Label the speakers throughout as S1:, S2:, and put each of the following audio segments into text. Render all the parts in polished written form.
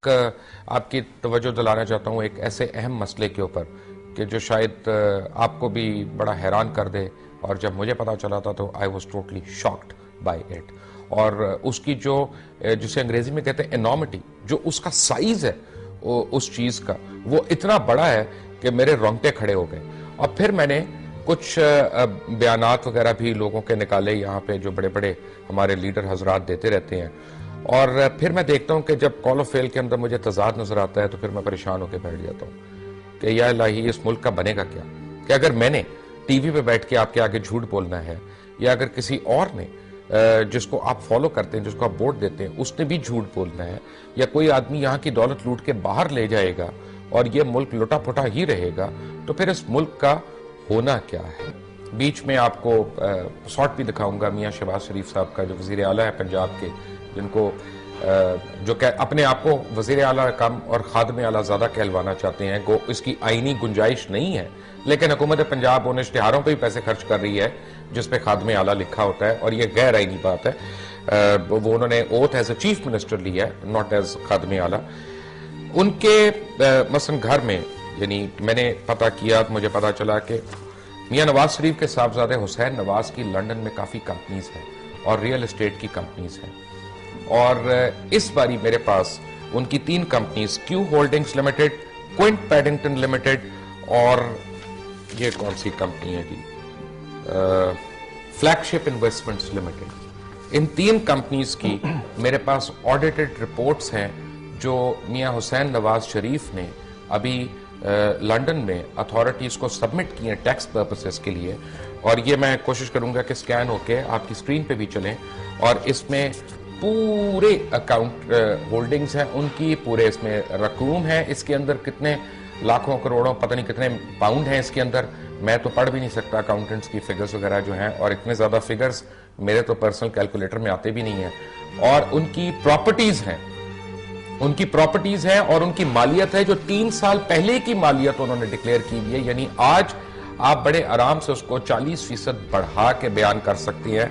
S1: आपकी तवज्जो दिलाना चाहता हूँ एक ऐसे अहम मसले के ऊपर कि जो शायद आपको भी बड़ा हैरान कर दे। और जब मुझे पता चला था तो I was totally shocked by it. और उसकी जो जिसे अंग्रेजी में कहते हैं एनॉमिटी, जो उसका साइज है उस चीज़ का, वो इतना बड़ा है कि मेरे रोंगटे खड़े हो गए। और फिर मैंने कुछ बयानात वगैरह भी लोगों के निकाले यहाँ पे, जो बड़े बड़े हमारे लीडर हजरात देते रहते हैं। और फिर मैं देखता हूँ कि जब कॉल ऑफ फेल के अंदर मुझे तजाद नजर आता है तो फिर मैं परेशान होकर बैठ जाता हूँ कि या इलाही इस मुल्क का बनेगा क्या। कि अगर मैंने टीवी पे बैठ के आपके आगे झूठ बोलना है, या अगर किसी और ने जिसको आप फॉलो करते हैं, जिसको आप वोट देते हैं, उसने भी झूठ बोलना है, या कोई आदमी यहाँ की दौलत लूट के बाहर ले जाएगा और ये मुल्क लुटा पुटा ही रहेगा, तो फिर इस मुल्क का होना क्या है। बीच में आपको शॉर्ट भी दिखाऊंगा मियाँ शहबाज शरीफ साहब का, जो वजीर आला है पंजाब के, जिनको जो अपने आप को वजीर आला कम और खादम आला ज्यादा कहलवाना चाहते हैं। को इसकी आईनी गुंजाइश नहीं है, लेकिन हुकूमत पंजाब उन इश्तिहारों पर भी पैसे खर्च कर रही है जिसपे खादम आला लिखा होता है, और ये गैर आईनी बात है। वो उन्होंने oath as a chief minister लिया है, नॉट एज खादम आला। उनके मसलन घर में, यानी मैंने पता किया तो मुझे पता चला कि मियाँ नवाज शरीफ के साहबजादे हुसैन नवाज की लंदन में काफ़ी कंपनीज हैं और रियल एस्टेट की कंपनीज हैं। और इस बारी मेरे पास उनकी 3 companies, Q holdings limited, Quint Paddington limited, और ये कौन सी कंपनी है जी, फ्लैगशिप इन्वेस्टमेंट्स लिमिटेड। इन 3 कंपनीज की मेरे पास ऑडिटेड रिपोर्ट्स हैं जो मियाँ हुसैन नवाज शरीफ ने अभी लंदन में अथॉरिटीज को सबमिट किए हैं टैक्स पर्पसेस के लिए। और ये मैं कोशिश करूंगा कि स्कैन होके आपकी स्क्रीन पे भी चलें, और इसमें पूरे अकाउंट होल्डिंग्स हैं उनकी, पूरे इसमें रकूम है, इसके अंदर कितने लाखों करोड़ों पता नहीं कितने पाउंड हैं इसके अंदर। मैं तो पढ़ भी नहीं सकता अकाउंटेंट्स की फिगर्स वगैरह जो हैं, और इतने ज्यादा फिगर्स मेरे तो पर्सनल कैलकुलेटर में आते भी नहीं है। और उनकी प्रॉपर्टीज हैं, और उनकी मालियत है जो 3 साल पहले की मालियत उन्होंने डिक्लेयर की हुई है। यानी आज आप बड़े आराम से उसको 40% बढ़ा के बयान कर सकते हैं।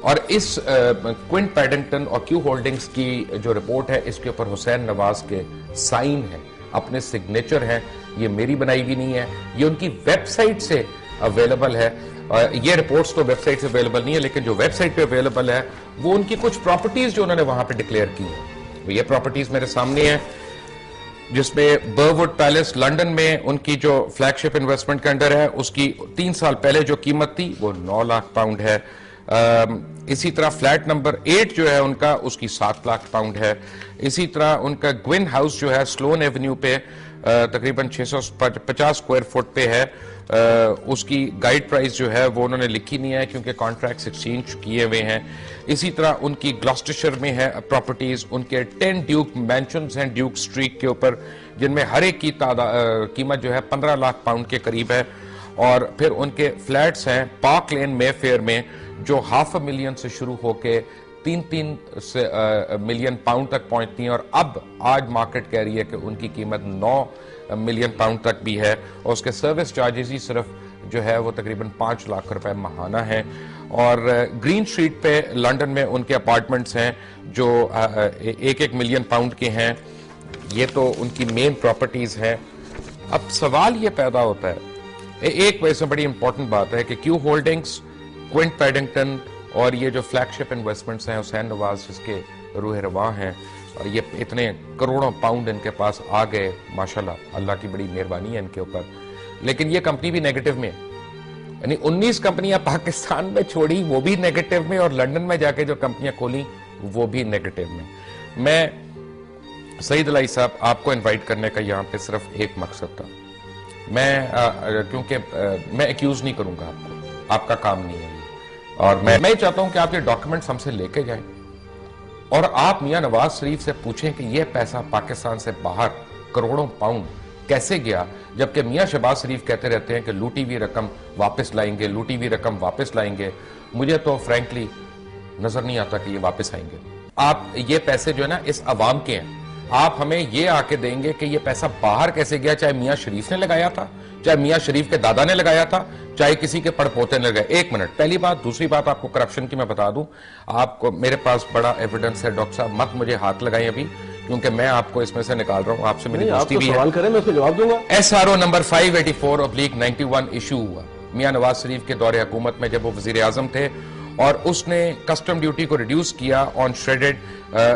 S1: और इस क्विंट पैडिंगटन और क्यू होल्डिंग्स की जो रिपोर्ट है, इसके ऊपर हुसैन नवाज के साइन है, अपने सिग्नेचर हैं। ये मेरी बनाई हुई नहीं है, ये उनकी वेबसाइट से अवेलेबल है। ये रिपोर्ट्स तो वेबसाइट से अवेलेबल नहीं है, लेकिन जो वेबसाइट पे अवेलेबल है वो उनकी कुछ प्रॉपर्टीज जो उन्होंने वहां पे डिक्लेयर की है। ये प्रॉपर्टीज मेरे सामने है, जिसमें बर्वुड पैलेस लंदन में उनकी जो फ्लैगशिप इन्वेस्टमेंट के अंडर है, उसकी 3 साल पहले जो कीमत थी वो 9 लाख पाउंड है। इसी तरह फ्लैट नंबर 8 जो है उनका, उसकी 7 लाख पाउंड है। इसी तरह उनका ग्विन हाउस जो है स्लोन एवेन्यू पे तकरीबन 650 स्क्वायर फुट पे है। उसकी गाइड प्राइस जो है वो उन्होंने लिखी नहीं है क्योंकि कॉन्ट्रैक्ट्स एक्सचेंज किए हुए हैं। इसी तरह उनकी ग्लॉस्टरशायर में है प्रॉपर्टीज, उनके 10 ड्यूक मैंशंस हैं ड्यूक स्ट्रीट के ऊपर, जिनमें हर एक की कीमत जो है 15 लाख पाउंड के करीब है। और फिर उनके फ्लैट्स हैं पार्क लेन मेफेयर में, जो $500,000 से शुरू होके 3 मिलियन पाउंड तक पहुंचती हैं, और अब आज मार्केट कह रही है कि उनकी कीमत 9 मिलियन पाउंड तक भी है। और उसके सर्विस चार्जेस ही सिर्फ जो है वो तकरीबन 5 लाख रुपए माहाना है। और ग्रीन स्ट्रीट पे लंदन में उनके अपार्टमेंट्स हैं जो 1-1 मिलियन पाउंड के हैं। ये तो उनकी मेन प्रॉपर्टीज हैं। अब सवाल ये पैदा होता है, एक वैसे बड़ी इंपॉर्टेंट बात है कि क्यू होल्डिंग्स, क्विंट पैडिंगटन और ये जो फ्लैगशिप इन्वेस्टमेंट्स हैं हुसैन नवाज जिसके रूह रवां हैं, और ये इतने करोड़ों पाउंड इनके पास आ गए, माशाल्लाह, अल्लाह की बड़ी मेहरबानी है इनके ऊपर। लेकिन ये कंपनी भी नेगेटिव में, यानी 19 कंपनियां पाकिस्तान में छोड़ी वो भी नेगेटिव में, और लंदन में जाके जो कंपनियां खोली वो भी नेगेटिव में। मैं सईद अलाई साहब आपको इनवाइट करने का यहाँ पे सिर्फ एक मकसद था। मैं क्योंकि मैं एक्यूज नहीं करूंगा आपको, आपका काम नहीं है ये, और मैं चाहता हूं कि आप ये डॉक्यूमेंट्स हमसे लेके जाएं और आप मियां नवाज शरीफ से पूछें कि यह पैसा पाकिस्तान से बाहर करोड़ों पाउंड कैसे गया, जबकि मियां शहबाज शरीफ कहते रहते हैं कि लूटी हुई रकम वापस लाएंगे, लूटी हुई रकम वापस लाएंगे। मुझे तो फ्रैंकली नजर नहीं आता कि ये वापस आएंगे। आप ये पैसे जो है ना इस अवाम के हैं, आप हमें ये आके देंगे कि ये पैसा बाहर कैसे गया, चाहे मियां शरीफ ने लगाया था, चाहे मियां शरीफ के दादा ने लगाया था, चाहे किसी के पड़पोते ने लगाया। 1 मिनट, पहली बात। दूसरी बात आपको करप्शन की मैं बता दूं, आपको मेरे पास बड़ा एविडेंस है डॉक्टर साहब, मत मुझे हाथ लगाएं अभी, क्योंकि मैं आपको इसमें से निकाल रहा हूं, आपसे मेरी दोस्ती भी है।
S2: सवाल करें, मैं उसको जवाब दूंगा।
S1: SRO नंबर 584/91 इशू हुआ मियां नवाज शरीफ के दौरे हुकूमत में जब वो वजीर आजम थे, और उसने कस्टम ड्यूटी को रिड्यूस किया ऑन श्रेडेड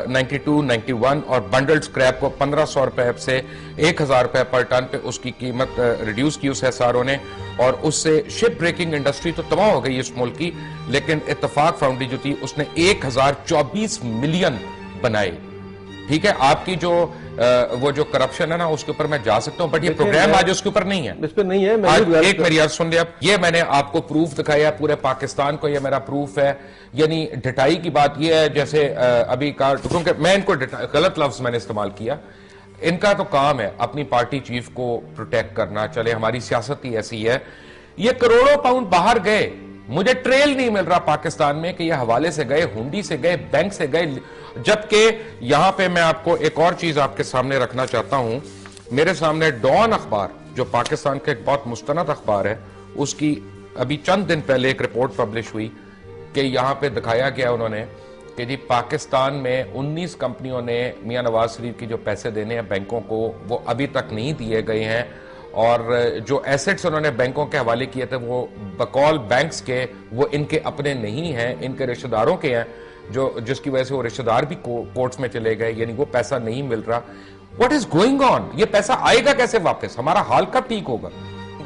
S1: 92, 91 और बंडल्ड स्क्रैप को 1500 रुपए से 1000 रुपए पर टन पे उसकी कीमत रिड्यूस की उस SRO ने, और उससे शिप ब्रेकिंग इंडस्ट्री तो तबाह हो गई इस मुल्क की, लेकिन इत्तफाक फाउंड्री जो थी उसने 1024 मिलियन बनाए। ठीक है, आपकी जो वो जो करप्शन है ना उसके ऊपर मैं जा सकता हूं, बट ये प्रोग्राम आज उसके ऊपर नहीं है,
S2: इस पर नहीं है।
S1: एक मेरी अर्ज सुन लिया, ये मैंने आपको प्रूफ दिखाया पूरे पाकिस्तान को, ये मेरा प्रूफ है। यानी ढिठाई की बात ये है, जैसे अभी कहा, क्योंकि मैं इनको गलत लफ्ज मैंने इस्तेमाल किया, इनका तो काम है अपनी पार्टी चीफ को प्रोटेक्ट करना, चले हमारी सियासत ही ऐसी है। ये करोड़ों पाउंड बाहर गए, मुझे ट्रेल नहीं मिल रहा पाकिस्तान में कि ये हवाले से गए, हुंडी से गए, बैंक से गए, जबकि यहां पे मैं आपको एक और चीज आपके सामने रखना चाहता हूं। मेरे सामने डॉन अखबार, जो पाकिस्तान का एक बहुत मुस्तनद अखबार है, उसकी अभी चंद दिन पहले एक रिपोर्ट पब्लिश हुई कि यहां पे दिखाया गया उन्होंने कि जी पाकिस्तान में 19 कंपनियों ने मियां नवाज शरीफ की जो पैसे देने हैं बैंकों को, वो अभी तक नहीं दिए गए हैं, और जो एसेट्स उन्होंने बैंकों के हवाले किए थे वो बकौल बैंक्स के, वो इनके अपने नहीं हैं, इनके रिश्तेदारों के हैं, जो जिसकी वजह से वो रिश्तेदार भी कोर्ट्स में चले गए, यानी वो पैसा नहीं मिल रहा। What is going on? ये पैसा आएगा कैसे वापस? हमारा हाल कब ठीक होगा?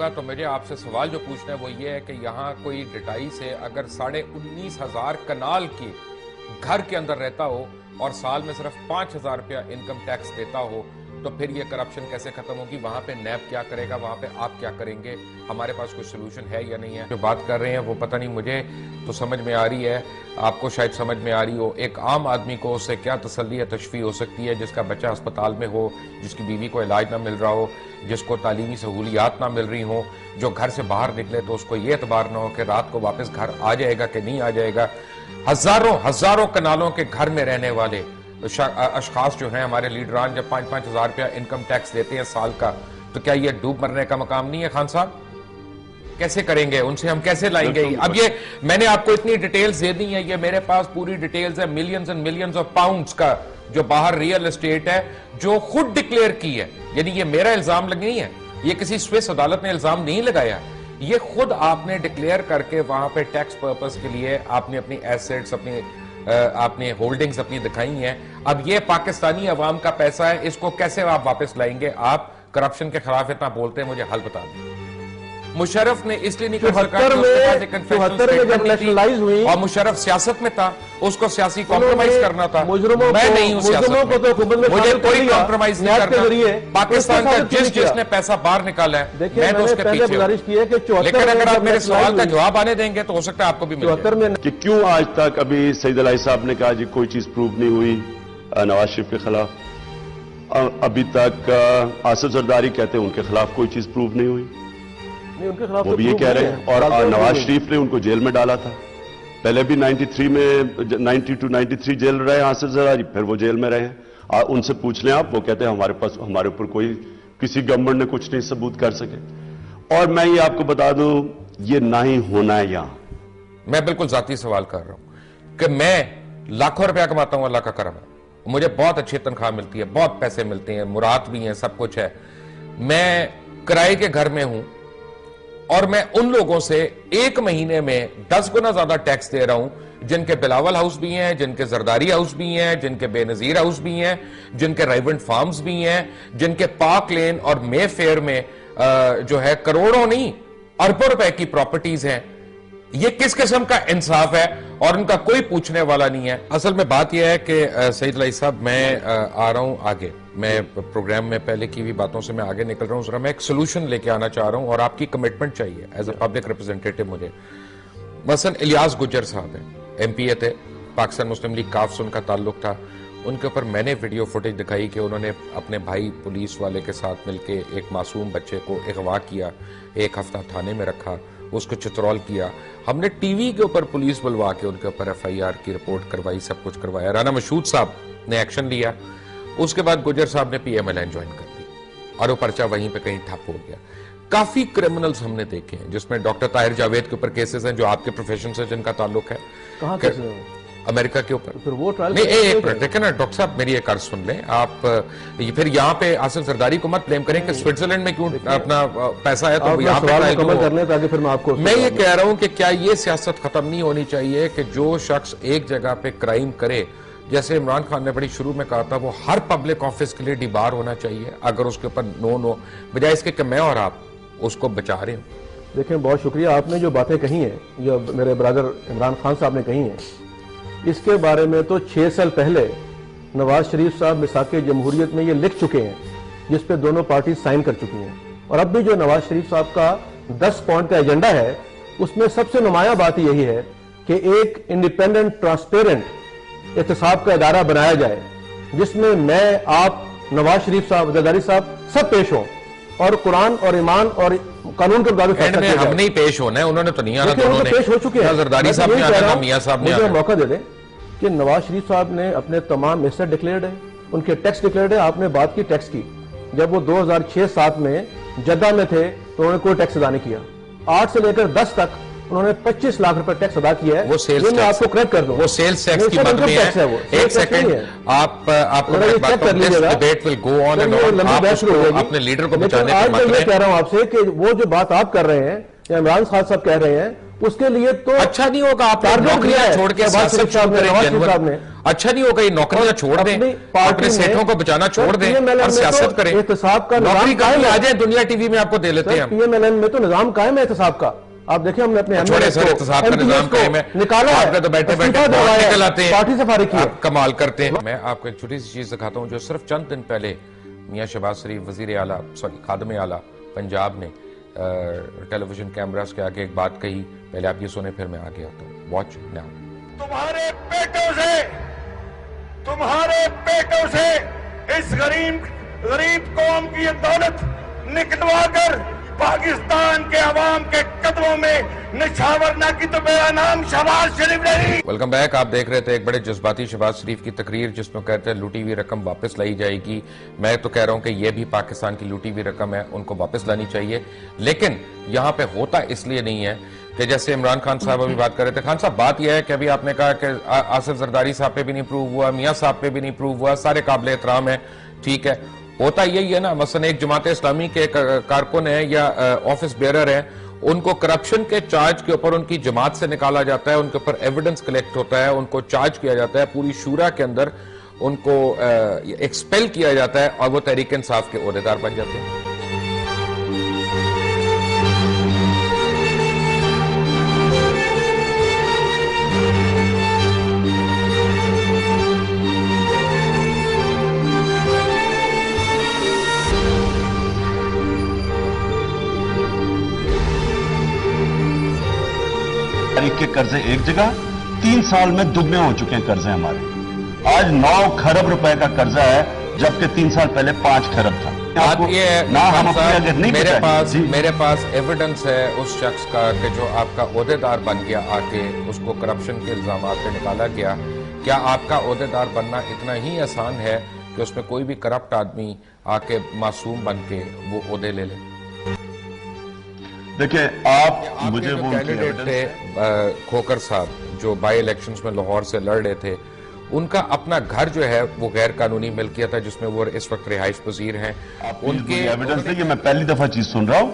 S1: तो मुझे आपसे सवाल जो पूछना है वो ये है कि यहाँ कोई डिटाई से अगर 19,500 कनाल के घर के अंदर रहता हो और साल में सिर्फ 5,000 रुपया इनकम टैक्स देता हो, तो फिर ये करप्शन कैसे खत्म होगी? वहां पे नैब क्या करेगा? वहां पे आप क्या करेंगे? हमारे पास कोई सोल्यूशन है या नहीं है? जो बात कर रहे हैं वो पता नहीं, मुझे तो समझ में आ रही है, आपको शायद समझ में आ रही हो। एक आम आदमी को उससे क्या तसल्ली या तशफी हो सकती है जिसका बच्चा अस्पताल में हो, जिसकी बीवी को इलाज ना मिल रहा हो, जिसको तालीमी सहूलियात ना मिल रही हो, जो घर से बाहर निकले तो उसको ये एतबार ना हो कि रात को वापस घर आ जाएगा कि नहीं आ जाएगा। हजारों कनालों के घर में रहने वाले अशखास जो हैं, हमारे लीडरान जब 5-5 हजार रुपया इनकम टैक्स देते हैं साल का, तो क्या ये डूब मरने का मकाम नहीं है? खान साहब कैसे करेंगे? उनसे हम कैसे लाएंगे? अब ये मैंने आपको इतनी डिटेल्स दे दी है, ये मेरे पास पूरी डिटेल्स है, millions and millions of pounds का जो बाहर रियल एस्टेट है, जो खुद डिक्लेयर की है। यानी ये मेरा इल्जाम नहीं है, ये किसी स्विस अदालत ने इल्जाम नहीं लगाया, ये खुद आपने डिक्लेयर करके वहां पे टैक्स पर्पस के लिए आपने अपनी एसेट्स, आपने होल्डिंग्स अपनी दिखाई हैं। अब ये पाकिस्तानी अवाम का पैसा है, इसको कैसे आप वापस लाएंगे? आप करप्शन के खिलाफ इतना बोलते हैं, मुझे हल बता दें। मुशर्रफ ने इसलिए नहीं कर सका
S2: जब नेशनलाइज हुई
S1: और मुशर्रफ सियासत में था, उसको सियासी कॉम्प्रोमाइज करना था। मैं नहीं हूं सियासत में, मुझे कोई कॉम्प्रोमाइज नहीं करना। पाकिस्तान का जिसने पैसा बाहर निकाला है मैं तो उसके पीछे हूं। लेकिन अगर आप मेरे सवाल का जवाब आने देंगे तो हो सकता है आपको भी मिल जाए
S3: कि क्यों आज तक अभी सईद अली साहब ने कहा जी कोई चीज प्रूव नहीं हुई नवाज शरीफ के खिलाफ, अभी तक आसिफ जरदारी कहते हैं उनके खिलाफ कोई चीज प्रूव नहीं हुई, वो भी ये कह रहे हैं। और नवाज शरीफ ने उनको जेल में डाला था, पहले भी 93 में 92-93 जेल रहे आसिफ जरदारी, फिर वो जेल में रहे। उनसे पूछ लें आप, वो कहते हैं हमारे पास, हमारे ऊपर कोई किसी गवर्नमेंट ने कुछ नहीं सबूत कर सके। और मैं ये आपको बता दूं, ये ना ही होना है यहां।
S1: मैं बिल्कुल जाती सवाल कर रहा हूं कि मैं लाखों रुपया कमाता हूं, अल्लाह का करम है, मुझे बहुत अच्छी तनख्वाह मिलती है, बहुत पैसे मिलते हैं, मुराद भी हैं, सब कुछ है। मैं किराए के घर में हूं और मैं उन लोगों से एक महीने में 10 गुना ज्यादा टैक्स दे रहा हूं जिनके बिलावल हाउस भी हैं, जिनके जरदारी हाउस भी हैं, जिनके बेनजीर हाउस भी हैं, जिनके राइवेंट फार्म्स भी हैं, जिनके पार्क लेन और मे फेयर में जो है करोड़ों नहीं अरबों रुपए की प्रॉपर्टीज हैं। ये किस किस्म का इंसाफ है? और उनका कोई पूछने वाला नहीं है। असल में बात यह है कि सईद अली साहब, मैं आ रहा हूं आगे, मैं प्रोग्राम में पहले की हुई बातों से मैं आगे निकल रहा हूं, जरा मैं एक सोल्यूशन लेके आना चाह रहा हूं और आपकी कमिटमेंट चाहिए एज अ पब्लिक रिप्रेजेंटेटिव मुझे। मसलन इलियास गुज्जर साहब हैं, एमपीए थे, पाकिस्तान मुस्लिम लीग काफ से उनका ताल्लुक था, उनके ऊपर मैंने वीडियो फुटेज दिखाई कि उन्होंने अपने भाई पुलिस वाले के साथ मिलके एक मासूम बच्चे को अगवा किया, 1 हफ्ता थाने में रखा, उसको चित्रौल किया। हमने टीवी के ऊपर पुलिस बुलवा के उनके ऊपर FIR की रिपोर्ट करवाई, सब कुछ करवाया। राना मशहूद साहब ने एक्शन लिया, उसके बाद गुजर साहब ने PMLN ज्वाइन कर दी और वो पर्चा वहीं पे कहीं ठप हो गया। काफी क्रिमिनल्स हमने देखे हैं जिसमें डॉक्टर ताहिर जावेद के ऊपर केसेस हैं जो आपके प्रोफेशन से जिनका ताल्लुक है। अमेरिका के ऊपर।
S2: फिर वो ट्रायल
S1: नहीं, एक मिनट देखिए ना डॉक्टर साहब, मेरी एक अर्ज सुन लें आप। ये फिर यहाँ पे आसिफ जरदारी को मत ब्लेम करें कि स्विट्जरलैंड में क्यों अपना पैसा है तो यहाँ पे ट्रायल क्यों
S2: कर लें, ताकि फिर मैं आपको
S1: मैं ये कह रहा हूं कि क्या ये सियासत खत्म नहीं होनी चाहिए कि जो शख्स एक जगह पे क्राइम करे, जैसे इमरान खान ने बड़ी शुरू में कहा था, वो हर पब्लिक ऑफिस के लिए डिबार होना चाहिए अगर उसके ऊपर नो, बजाय इसके कि मैं और आप उसको बचा रहे हो।
S2: देखें, बहुत शुक्रिया, आपने जो बातें कही हैं, जो मेरे ब्रदर इमरान खान साहब ने कही हैं, इसके बारे में तो 6 साल पहले नवाज शरीफ साहब मिसाके जमहूरियत में ये लिख चुके हैं, जिस पे दोनों पार्टी साइन कर चुकी हैं। और अब भी जो नवाज शरीफ साहब का 10 पॉइंट का एजेंडा है, उसमें सबसे नुमाया बात यही है कि एक इंडिपेंडेंट ट्रांसपेरेंट एहतसाब का इदारा बनाया जाए, जिसमें मैं, आप, नवाज शरीफ साहब, जरदारी साहब सब पेश हों और कुरान और ईमान और कानून के मुताबिक
S1: एंड में हम नहीं पेश होना है, उन्होंने तो नहीं आना, दोनों ने
S2: पेश हो चुके हैं।
S1: जरदारी साहब ने आना, मियां साहब ने
S2: मुझे
S1: आना।
S2: मौका दे दें कि नवाज शरीफ साहब ने अपने तमाम एसेट डिक्लेयर्ड है, उनके टैक्स डिक्लेयर्ड है। आपने बात की टैक्स की, जब वो 2006-7 में जद्दा में थे तो उन्होंने कोई टैक्स अदा नहीं किया। 8 से लेकर 10 तक उन्होंने 25 लाख रुपए टैक्स अदा किया है।
S1: वो सेल्स
S2: मैं आपको क्रेडिट कर दूं,
S1: वो सेल्स टैक्स की मद में है। एक सेकंड, आपको debate will go on and on. आप अपने लीडर को बचाने
S2: आज मैं ये कह रहा हूं आपसे कि वो जो बात आप कर रहे हैं या इमरान खान साहब कह रहे हैं, उसके लिए तो
S1: अच्छा नहीं होगा आप नौकरियां छोड़ के सियासत शुरू करें। अच्छा नहीं होगा ये नौकरियां छोड़ दें, अपने सेठों को बचाना छोड़ दें और सियासत करें।
S2: एहतसाब का
S1: नौकरी कायम आ जाए, दुनिया टीवी में आपको दे लेते हैं।
S2: पीएमएलएन में तो निजाम कायम है एहतसाब का। आप देखिए, हमने अपने
S1: छोड़े सर एहतसाब का निजाम कायम है,
S2: निकाला है,
S1: तो बैठे बैठे निकल आते हैं,
S2: पार्टी से फारिग किया,
S1: कमाल करते हैं। मैं आपको एक छोटी सी चीज दिखाता हूं जो सिर्फ चंद दिन पहले मियां शहबाज शरीफ वजीर आला खादम आला पंजाब ने टेलीविजन कैमरास के आगे एक बात कही। पहले आप ये सुने, फिर मैं आगे आता हूँ। Watch now.
S4: तुम्हारे पेटों से इस गरीब कौम की ये दौलत निकलवा कर पाकिस्तान के अवाम के कदमों में निछावर ना की तो मेरा नाम शहबाज शरीफ नहीं।
S1: Welcome back. आप देख रहे थे एक बड़े जज्बाती शहबाज शरीफ की तकरीर, जिसमें कहते हैं लूटी हुई रकम वापस लाई जाएगी। मैं तो कह रहा हूं कि यह भी पाकिस्तान की लूटी हुई रकम है, उनको वापस लानी चाहिए। लेकिन यहां पे होता इसलिए नहीं है कि जैसे इमरान खान साहब अभी बात कर रहे थे। खान साहब, बात यह है कि अभी आपने कहा कि आसिफ जरदारी साहब पे भी नहीं प्रूव हुआ, मियां साहब पे भी नहीं प्रूव हुआ, सारे काबिल एहतराम है, ठीक है। होता यही है ना, मसलन एक जमात इस्लामी के कारकुन है या ऑफिस बेरर है, उनको करप्शन के चार्ज के ऊपर उनकी जमात से निकाला जाता है, उनके ऊपर एविडेंस कलेक्ट होता है, उनको चार्ज किया जाता है, पूरी शूरा के अंदर उनको एक्सपेल किया जाता है और वो तहरीक इंसाफ के ओहदेदार बन जाते हैं।
S3: के कर्जे एक जगह 3 साल में दुगने हो चुके हैं कर्जे हमारे। आज 9 खरब रुपए का कर्जा है, जबकि 3 साल पहले 5 खरब था।
S1: बात ये
S3: ना हम अपने नहीं
S1: मेरे पास एविडेंस है उस शख्स का कि जो आपका ओहदेदार बन गया, आके उसको करप्शन के इल्जामात पे निकाला गया। क्या आपका ओहदेदार बनना इतना ही आसान है कि उसमें कोई भी करप्ट आदमी आके मासूम बन के वो ओहदे ले ले?
S3: देखिए, आप मुझे वो
S1: कैंडिडेट थे खोकर साहब, जो बाई इलेक्शंस में लाहौर से लड़ रहे थे, उनका अपना घर जो है वो गैर कानूनी मिल्कियत है, जिसमें वो इस वक्त रिहाइश पजीर हैं।
S3: उनके एविडेंस देखिए, मैं पहली दफा चीज सुन रहा हूं,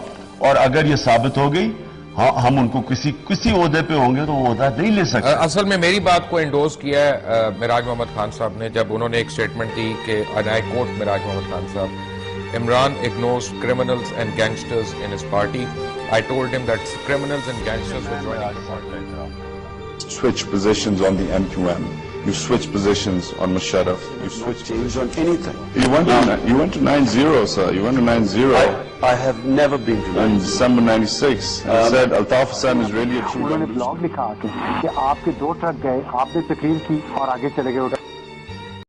S3: और अगर ये साबित हो गई, हाँ, हम उनको किसी ओहदे पे होंगे तो वो ओहदा नहीं ले सकते।
S1: असल में मेरी बात को एंडोर्स किया है मिराज मोहम्मद खान साहब ने, जब उन्होंने एक स्टेटमेंट दी कि आई कोट मिराज मोहम्मद खान साहब, Imran ignores criminals and gangsters in his party. I told him that criminals and gangsters were joining the party.
S5: Switch positions on the MQM. You switch positions on Musharraf. You switch
S6: change on anything.
S5: You went to 9-0, sir. You went to 9-0.
S6: I have never been to 9-0.
S5: In December 96. You said Altaf Hassan is really a true
S7: उन्होंने blog लिखा कि आपके 2 truck गए, आपने तकरीर की और आगे चले गए।